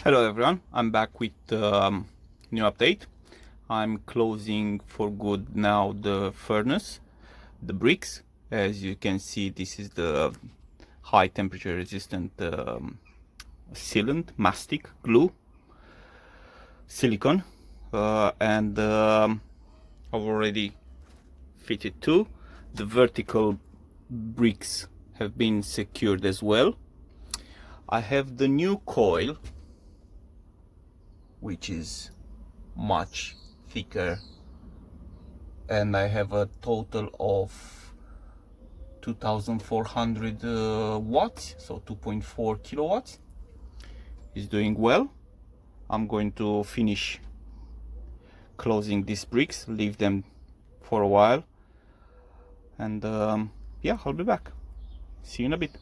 Hello everyone, I'm back with new update. I'm closing for good now the furnace, the bricks. As you can see, this is the high temperature resistant sealant, mastic, glue, silicone, and I've already fitted two. The vertical bricks have been secured as well. I have the new coil, which is much thicker, and I have a total of 2400 watts, so 2.4 kilowatts. It's doing well. I'm going to finish closing these bricks, leave them for a while, and yeah, I'll be back. See you in a bit.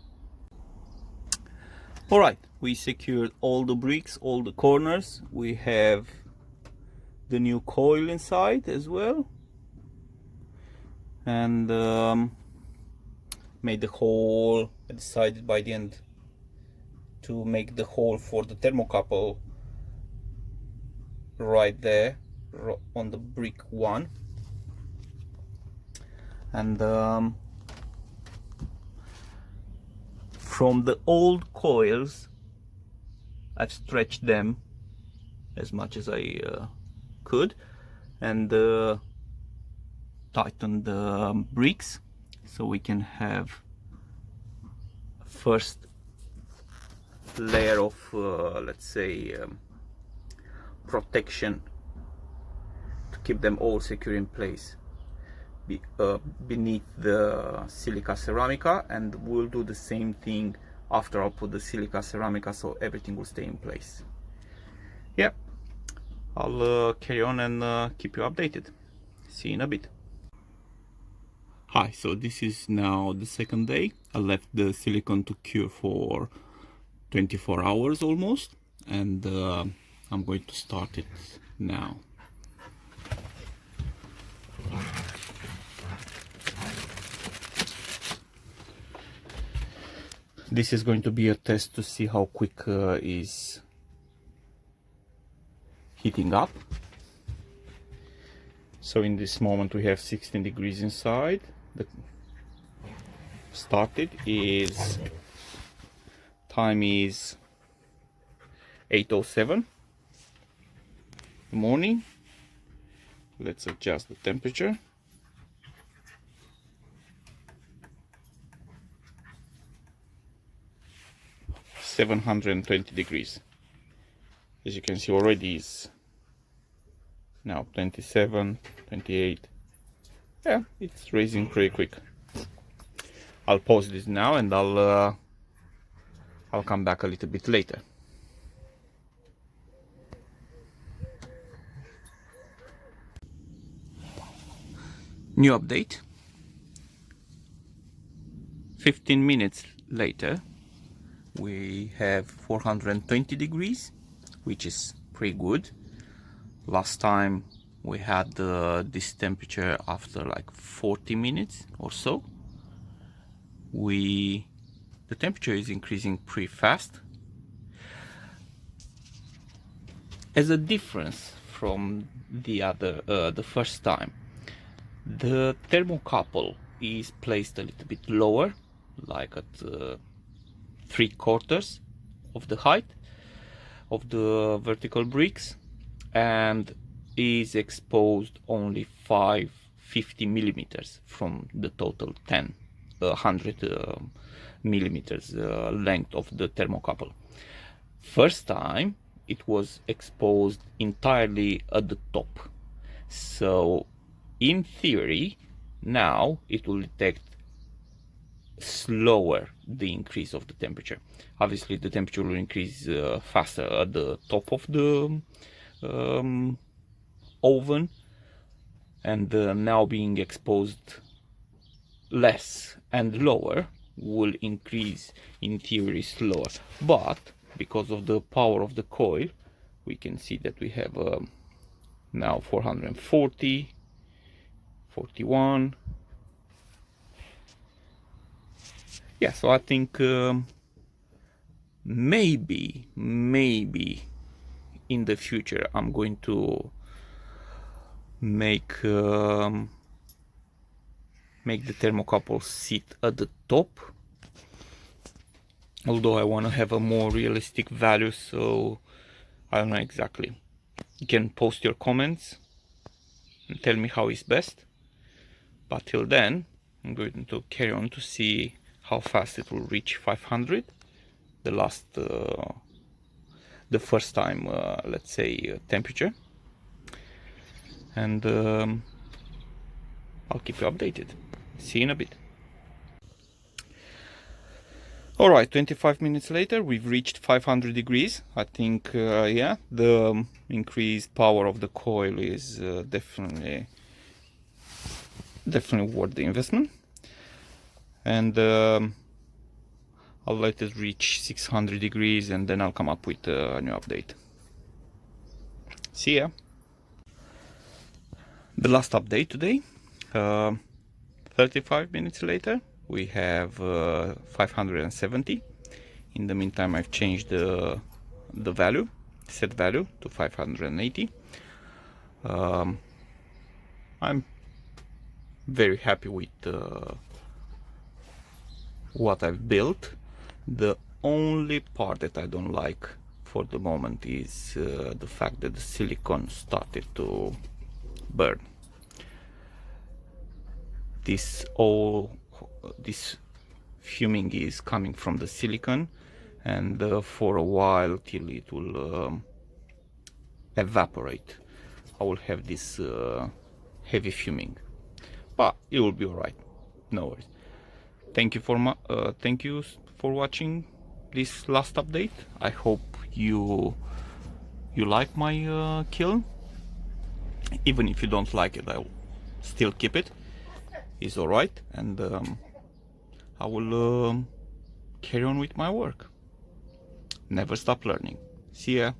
Alright, we secured all the bricks, all the corners. We have the new coil inside as well, and made the hole. I decided by the end to make the hole for the thermocouple right there on the brick one, and from the old coils I've stretched them as much as I could, and tightened the bricks so we can have first layer of let's say protection to keep them all secure in place beneath the silica ceramica, and we'll do the same thing after I'll put the silica ceramica, so everything will stay in place. Yeah, I'll carry on and keep you updated. See you in a bit. Hi, so this is now the second day. I left the silicone to cure for 24 hours almost, and I'm going to start it now. This is going to be a test to see how quick is heating up. So in this moment we have 16 degrees inside. The started is time is 8:07 in the morning. Let's adjust the temperature. (720 degrees). As you can see, already is now 27, 28. Yeah, it's raising pretty quick. I'll pause this now, and I'll come back a little bit later. New update. 15 minutes later, we have 420 degrees, which is pretty good. Last time we had this temperature after like 40 minutes or so. The temperature is increasing pretty fast. As a difference from the first time, the thermocouple is placed a little bit lower, like at 3/4 of the height of the vertical bricks, and is exposed only 50 millimeters from the total 100 millimeters length of the thermocouple. First time it was exposed entirely at the top, so in theory now it will detect slower the increase of the temperature. Obviously the temperature will increase faster at the top of the oven, and now being exposed less and lower will increase in theory slower. But because of the power of the coil, we can see that we have now 440, 41. Yeah, so I think maybe in the future I'm going to make make the thermocouple sit at the top, although I want to have a more realistic value, so I don't know exactly. You can post your comments and tell me how is best, but till then I'm going to carry on to see how fast it will reach 500, the first time, let's say, temperature, and I'll keep you updated. See you in a bit. Alright, 25 minutes later we've reached 500 degrees. I think, yeah, the increased power of the coil is definitely worth the investment. And I'll let it reach 600 degrees and then I'll come up with a new update. See ya! The last update today, 35 minutes later, we have 570. In the meantime, I've changed the value, set value, to 580. I'm very happy with what I've built. The only part that I don't like for the moment is the fact that the silicone started to burn. This fuming is coming from the silicone, and for a while, till it will evaporate, I will have this heavy fuming, but it will be alright, no worries. Thank you for watching this last update. I hope you like my kiln. Even if you don't like it, I will still keep it. It's alright, and I will carry on with my work. Never stop learning. See ya.